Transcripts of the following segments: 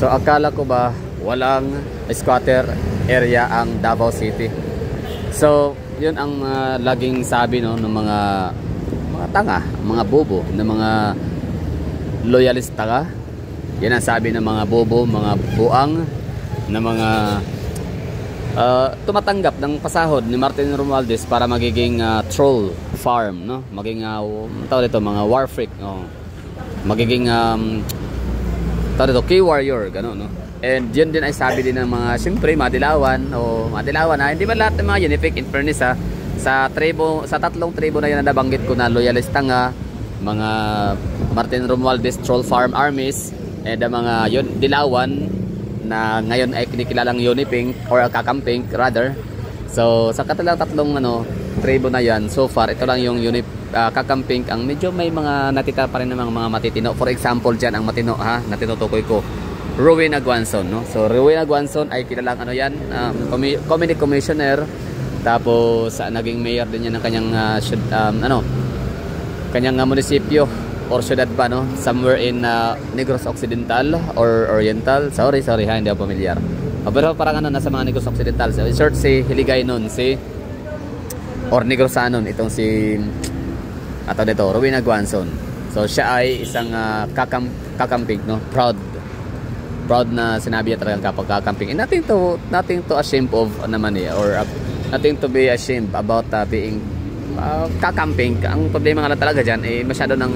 So akala ko ba walang squatter area ang Davao City? So yun ang laging sabi no ng mga tanga, mga bobo, ng mga loyalista ka. Yan ang sabi ng mga bobo, mga buang, na mga tumatanggap ng pasahod ni Martin Romualdez para magiging troll farm, no? Maging tawag dito, mga war freak, no? Magiging tawag dito, key warrior, gano'n, no? And yun din ay sabi din ng mga, siyempre, Madilawan, hindi ba lahat ng mga Unific, in fairness, sa tatlong tribo na yun na nabanggit ko na loyalista nga, mga Martin Romualdez troll farm armies, and mga yun, Dilawan, na ngayon ay kinikilalang Unipink or Kakampink rather. So sa tatlong tribo na yan, so far ito lang yung Kakampink ang medyo may mga natita pa rin ng mga matitino. For example dyan, ang matino na tinutukoy ko, Rowena Guanzon, no? So Rowena Guanzon ay kilalang community commissioner, tapos naging mayor din yan ng kanyang kanyang munisipyo or syudad ba, no? Somewhere in Negros Occidental or Oriental. Sorry hindi ako familiar. Pero parang nasa mga Negros Occidental. So in short, si Hiligay nun, or Negrosanon, itong si Rowena Guanzon. So siya ay isang kakamping, no? Proud na sinabi niya talagang kapag kakamping. And nothing to ashamed of naman or nothing to be ashamed about being kakamping. Ang problema nga lang talaga dyan masyado ng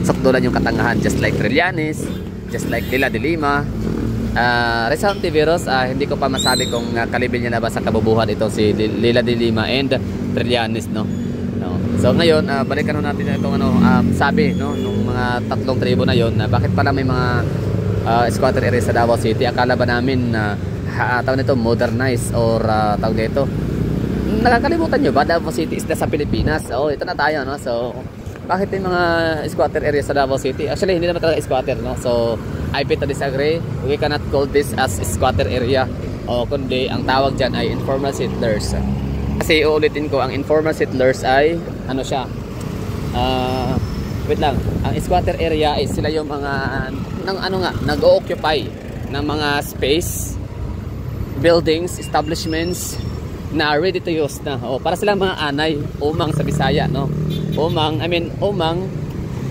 sakdulan yung katangahan, just like Trillanes, just like Lila de Lima, Rizal Tiveros. Hindi ko pa masabi kung kalibil niya na ba sa kabubuhan ito si Lila de Lima and Trillanes, no? So ngayon balikan natin itong sabi, no, nung mga tatlong tribo na yon, bakit pala may mga squatter area sa Davao City. Akala ba namin tawag nito modernized or tawag nito, nakakalimutan nyo ba Davao City is sa Pilipinas? Ito na tayo, no? So bakit yung mga squatter area sa Davao City? Actually hindi naman talaga squatter, no? So I bet to disagree. We cannot call this as squatter area, kundi ang tawag dyan ay informal settlers. Kasi uulitin ko, ang informal settlers ay wait lang, ang squatter area ay sila yung mga nag-o-occupy ng mga space, buildings, establishments na ready to use na. Para silang mga anay, umang sa Bisaya, no? Umang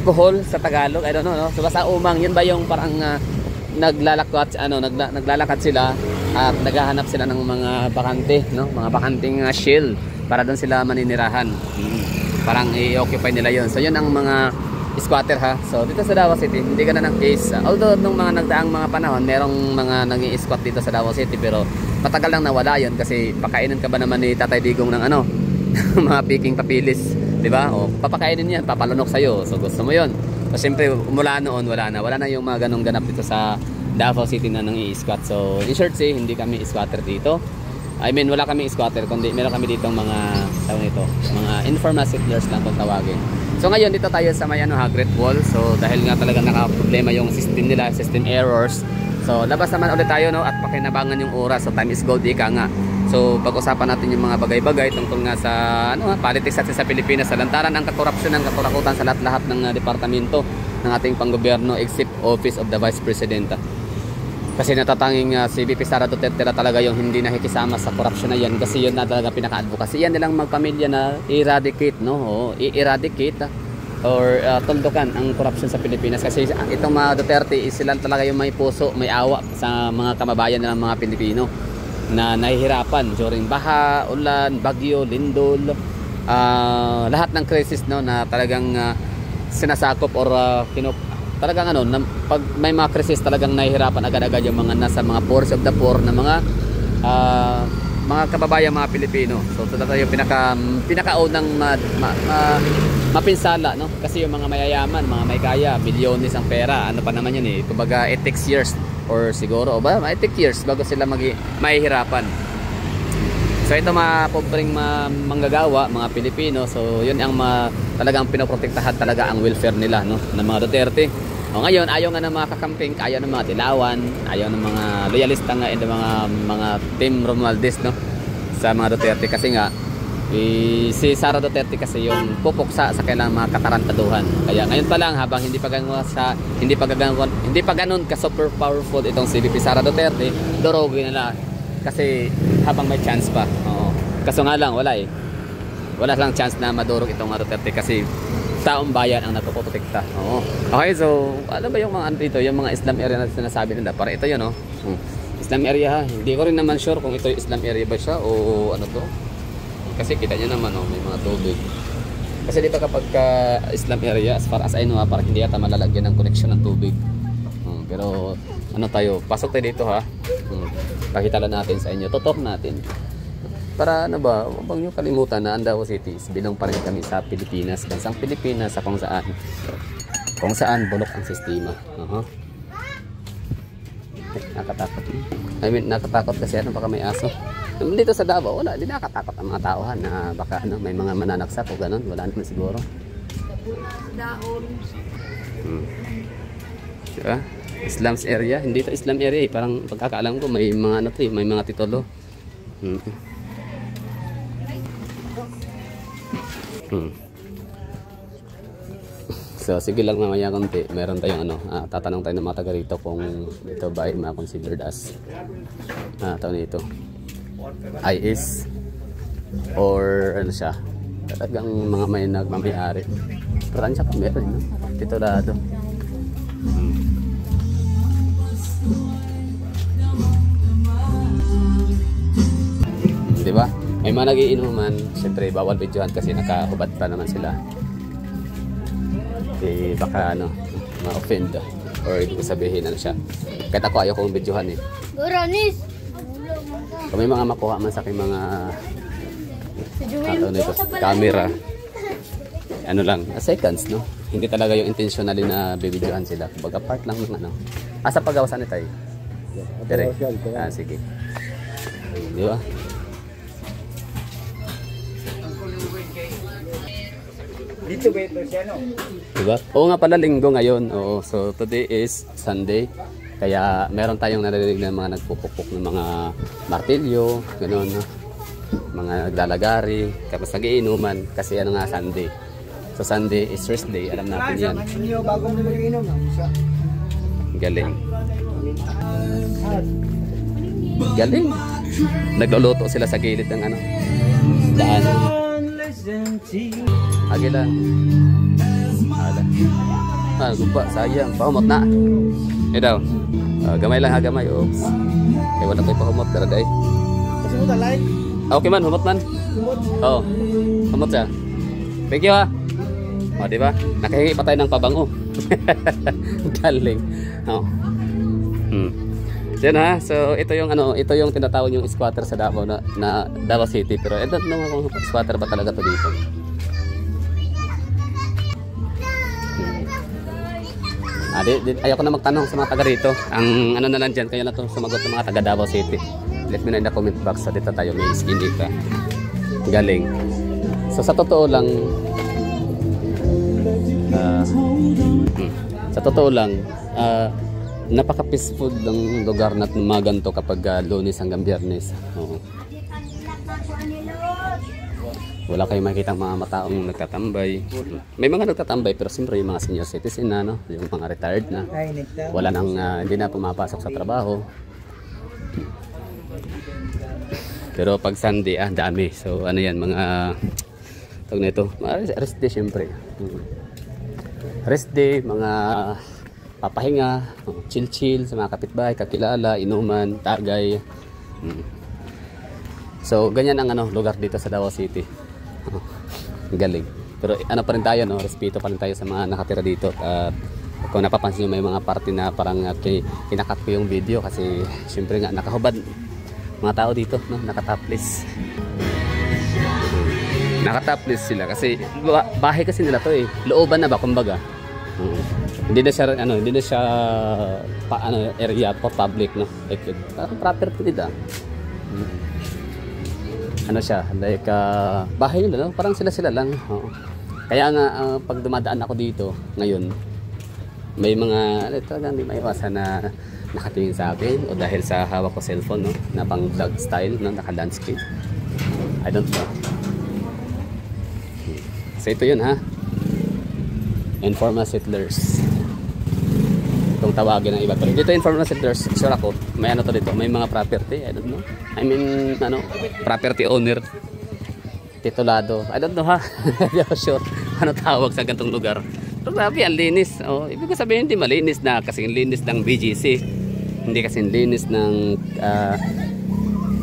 kuhol sa Tagalog, I don't know, no? So basta umang, yun ba yung parang naglalakad sila at naghahanap sila ng mga bakante, no? Mga bakanting shell para doon sila maninirahan. Parang i-occupy nila yun. So yun ang mga squatter, ha. So dito sa Davao City hindi ka na ng case, although nung mga nagdaang mga panahon merong mga nag-i-squat dito sa Davao City, pero matagal lang nawala yun kasi pakainin ka ba naman ni Tatay Digong ng mga piking papilis, di ba? Papakainin yan, papalunok sa'yo. So gusto mo yun. So siyempre mula noon wala na yung mga ganong ganap dito sa Davao City na nang i-squat. So in short, hindi kami squatter dito. I mean, wala kami squatter, kundi meron kami dito mga mga informal settlers lang kung tawagin. So ngayon dito tayo sa may Great Wall. So dahil nga talaga naka-problema yung system nila, system errors. So labas naman ulit tayo, no, at pakinabangan yung oras. So time is gold, ika nga. So pag-usapan natin yung mga bagay-bagay tungkol nga sa politics natin sa Pilipinas, sa lantaran ng kakorupsyonan, kakurakutan sa lahat-lahat ng departamento ng ating panggobyerno except Office of the Vice President. Kasi natatanging si VP Sara Duterte na talaga yung hindi nakikisama sa korupsyon na yan, kasi yun na talaga pinaka-advocacy. Yan nilang magpamilya na eradicate, no? I-eradicate or tundukan ang korupsyon sa Pilipinas. Kasi itong mga Duterte, sila talaga yung may puso, may awa sa mga kababayan ng mga Pilipino na nahihirapan during baha, ulan, bagyo, lindol, lahat ng crisis, no, na talagang sinasakop or talagang pag may mga krisis talagang nahihirapan agad-agad yung mga nasa mga poorest of the poor na mga kababayan, mga Pilipino. So ito talaga yung pinakaunang mapinsala, no? Kasi yung mga mayayaman, mga may kaya, bilyones ang pera, ano pa naman yun kumbaga it takes years or siguro it takes years bago sila mahihirapan. So ito mga pobreng manggagawa, mga Pilipino, so yun ang talagang pinoprotektahan talaga ang welfare nila, no, ng mga Duterte. Ngayon ayaw nga ng mga kakamping, ayaw ng mga Dilawan, ayaw ng mga loyalista nga and mga Team Romualdez, no, sa mga Duterte, kasi nga Si Sara Duterte kasi yung pupuksa sa kailang mga katarantaduhan. Kaya ngayon pa lang habang hindi pa ganun ka super powerful itong si VP Sara Duterte, durugin nila kasi habang may chance pa. Oo. Kaso nga lang wala eh. Wala lang chance na madurog itong Duterte kasi taong bayan ang nagpoprotekta. Oo. Okay, so ano ba yung mga ano dito, yung mga Islam area na sinasabi nila? Para ito 'yun, no? Islam area ha. Hindi ko rin naman sure kung ito yung Islam area ba siya o ano to. Kasi kita nyo naman, oh, may mga tubig. Kasi dito kapag Islam area, as far as I know, parang hindi yata malalagyan ng connection ng tubig. Pero ano tayo, pasok tayo dito ha. Pakita lang natin sa inyo, tutok natin. Para ano ba, huwag nyo kalimutan na ang Davao City is bilang pa rin kami sa Pilipinas, bansang Pilipinas, sa kung saan bulok ang sistema. Nakatakot. I mean, nakatakot kasi ano baka may aso. Dito sa Davao, wala, hindi nakatakot ang mga tauhan na baka ano, may mga mananaksak o ganun, wala naman siguro. Diba? Islam's area, hindi to Islam area eh. Parang pagkakaalam ko may mga ano to eh, may mga titulo. So sige lang mamaya konti, meron tayong ano, tatanong tayo ng mga taga rito kung ito ba ay ma-considered as tawag nito IS or ano siya, talagang mga may nagmamayari. Pero ano siya pa meron, no? Titulado. Diba? May mga nagiinuman, siyempre bawal videohan kasi nakahubad pa naman sila. Baka ano, ma-offend or ibig sabihin ano siya. Kahit ako ayaw kong videohan eh. Kung may mga makuha man sa aking mga camera, ano lang, seconds, no? Hindi talaga yung intentionally na bibidyohan sila. Kumbaga part lang ng ano. Sa paggawasan ni tayo. Dire. Sige. Di ba? Dito ba ito siya, no? Diba? Oo nga pala, linggo ngayon. Oo. So today is Sunday. Kaya meron tayong narinig na mga nagpupukpok ng mga martilyo, gano'n, no? Mga naglalagari, tapos nagiinuman kasi ano nga Sunday. So Sunday is first day, alam natin yan. Bagong nag-iinom. Galing. Galing. Nagluluto sila sa gilid ng ano, daan. Agila. Ala. Gupa, sayang. Pahumot na. Daw. Gamay lang ha, gamay. Oops. Kaya wala tayo pahumot. Daraday. Kasi mo talay? Okay man, humot man. Oo. Humot siya. Thank you ha. O, diba? Nakahingi pa tayo ng pabango. Galing. Oo. Yan ha. So, ito yung ano, ito yung tinatawag yung squatter sa Davao na Davao City. Pero I don't know kung squatter ba talaga to dito. Ayaw ko na magtanong sa mga taga rito. Ang ano na lang dyan, kayo na to sumagot ng mga taga Davao City. Let me know in the comment box. Sa dito tayo may skin dito. Galing. So sa totoo lang napaka-peaceful ng lugar na mga ganito kapag Lunes hanggang Biyernes. Oo. Wala kayong makikita mga mataong nagtatambay. May mga nagtatambay pero siyempre yung mga senior citizen na, no? Yung mga retired na. Wala nang hindi na pumapasok sa trabaho. Pero pag Sunday, dami. So ano yan, mga tawag na ito, rest day siyempre. Rest day, mga papahinga, chill-chill sa mga kapitbahay, kakilala, inuman, tagay. So ganyan ang ano, lugar dito sa Davao City. Galing. Pero ano pa rin tayo, no? Respeto pa rin tayo sa mga nakatira dito. At kung napapansin nyo, may mga party na parang kinakat ko yung video kasi syempre nga nakahubad mga tao dito, no? Nakataplis. Nakataplis sila kasi bahay kasi nila to eh. Looban na ba kumbaga. Hindi na siya hindi na siya area for public, no? Like property nila. Ano siya, like bahay nila, no? Parang sila lang. Kaya nga pag dumadaan ako dito ngayon, may mga talagang hindi maiwasan na nakatingin sa akin o dahil sa hawak ko cellphone, no? Na pang vlog style, no? Naka landscape. I don't know. So ito yun ha. Informal settlers. Itong tawagin ng iba. Pero dito informal settlers, sure ako, may ano to dito, may mga property, I don't know. I mean, ano, property owner. Titulado. I don't know ha. Hindi ako sure ano tawag sa gantong lugar. Pero grabe, ang linis. Oh, ibig ko sabihin, hindi malinis na kasing linis ng BGC. Hindi kasing linis ng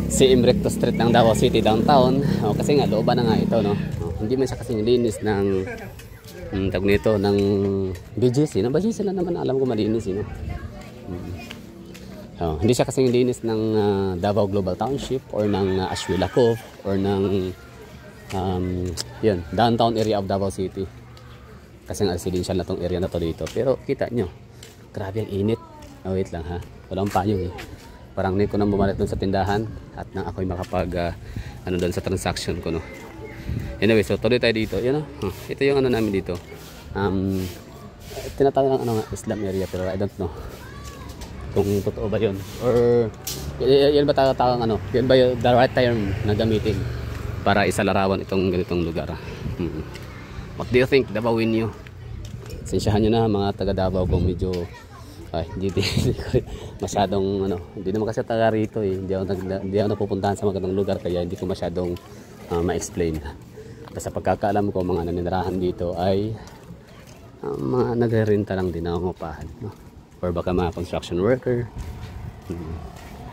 CM Recto Street ng Davao City downtown. Oh, kasi nga, looban na nga ito, no? Oh, hindi man siya kasing linis ng tawag nito ng BGC. Ng BGC na naman alam ko malinis, no? Oh, hindi siya kasing linis ng Davao Global Township or ng Ashwila Cove or ng yun, downtown area of Davao City. Kasi nga residential na tong area na to dito. Pero kita nyo, grabe ang init. Oh, wait lang ha, walang payong eh. Parang hindi ko nang bumalik dun sa tindahan at nang ako'y makapag ano dun sa transaction ko, no. Anyway, so tuloy tayo dito. Yan, ito yung ano namin dito. Tinatawag ng ano, Islam area, pero I don't know kung totoo ba yun or yan ba tatawag ano, yan ba yung the right term na gamitin para isalarawan itong ganitong lugar. What do you think, Davaoenyo? Sensyahan nyo na mga taga Davao kung medyo hindi masyadong ano, hindi naman kasi taga rito eh. Hindi ako napupuntahan sa magandang lugar kaya hindi ko masyadong ma-explain. Basta pagkakaalam ko, mga naninirahan dito ay mga nagre-renta lang din ng upahan, no? Or baka mga construction worker.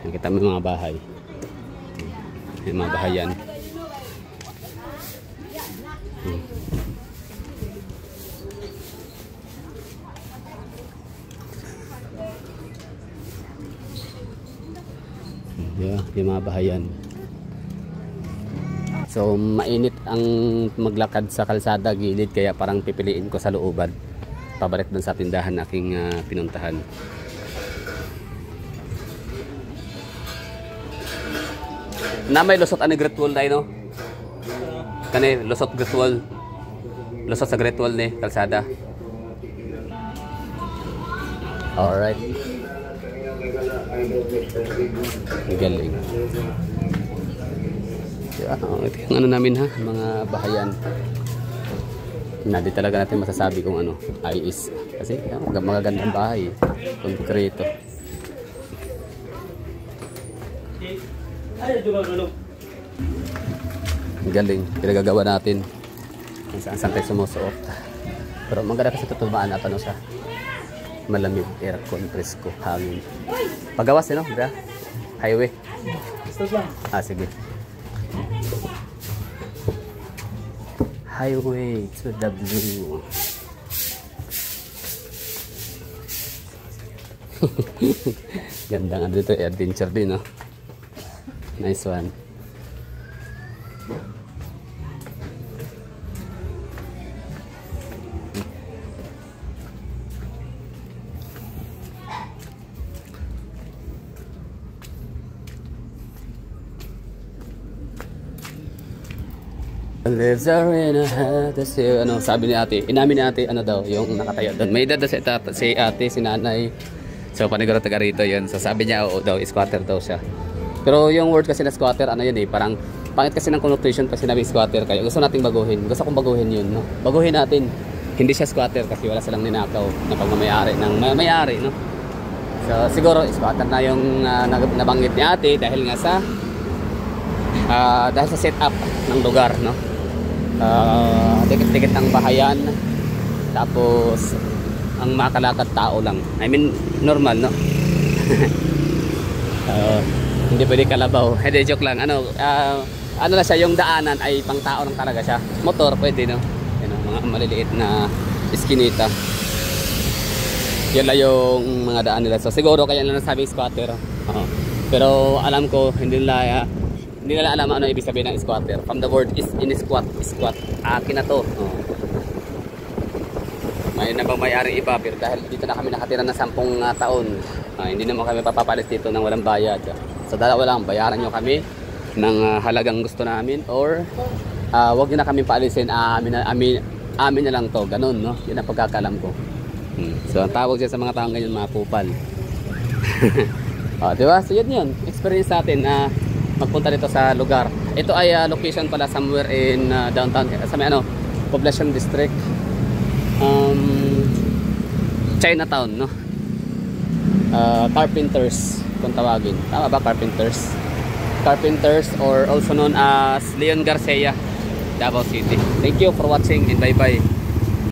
Nakita mo yung mga bahay. Yung mga bahayan. Yeah, yung mga bahayan. So mainit ang maglakad sa kalsada gilid kaya parang pipiliin ko sa looban pabalik dun sa tindahan na aking pinuntahan. Na may lusot ani Great Wall tayo, no? Kani lusot Great Wall. Lusot sa Great Wall ni kalsada. Alright. Galing. Ito yung ano namin ha, mga bahayan. Hindi talaga natin masasabi kung ano ayos. Kasi magagandang bahay. Konkreto. Galing. Pinagagawa natin. Saan tayo sumusuot. Pero maganda kasi tutumaan at ano siya. Malamig, aircon, presko, hangin. Pagawas eh no? Highway. Sige. Highway to the blue. Gandang ano dito, adventure din, no? Nice one. Lives are in a hat. Ano, sabi ni ate, inamin ni ate, ano daw, yung nakatayo doon. May edad daw si ate, si nanay. So, paniguro taga rito yun. So, sabi niya, oo daw, squatter daw siya. Pero yung word kasi na squatter, ano yun eh, parang pangit kasi ng connotation pag sinabing squatter. Kaya gusto nating baguhin. Gusto kong baguhin yun, no? Baguhin natin. Hindi siya squatter kasi wala silang ninakaw na pagmamayari ng may-ari, no? So, siguro, squatter na yung nabanggit ni ate dahil nga sa dahil sa setup ng lugar, no? Dikit-dikit ng bahayan, tapos ang makalakad tao lang, I mean normal, no? Hindi pwede kalabaw. Hindi, joke lang. Ano na siya, yung daanan ay pang tao lang talaga siya. Motor pwede, no? Mga maliliit na iskinita, yun lang yung mga daan nila. So siguro kaya lang nasabing squatter. Pero alam ko hindi nila alam ano ibig sabihin ng squatter. From the word is in squat. Akin na to. May nabang-may-ari iba, pero dahil dito na kami nakatira na 10 taon, hindi naman kami papapalis dito ng walang bayad. So dalawa lang, bayaran nyo kami ng halagang gusto namin, or wag nyo na kami paalisin, amin na lang to. Ganun, no? Yun ang pagkakalam ko. So ang tawag siya sa mga taong ganyan, mga kupal. Diba? So yun, experience natin na magpunta dito sa lugar. Ito ay location pala somewhere in downtown, sa may ano, Poblacion District. Chinatown, no? Carpenters kung tawagin. Tama ba, Carpenters? Carpenters, or also known as Leon Garcia, Davao City. Thank you for watching and bye bye.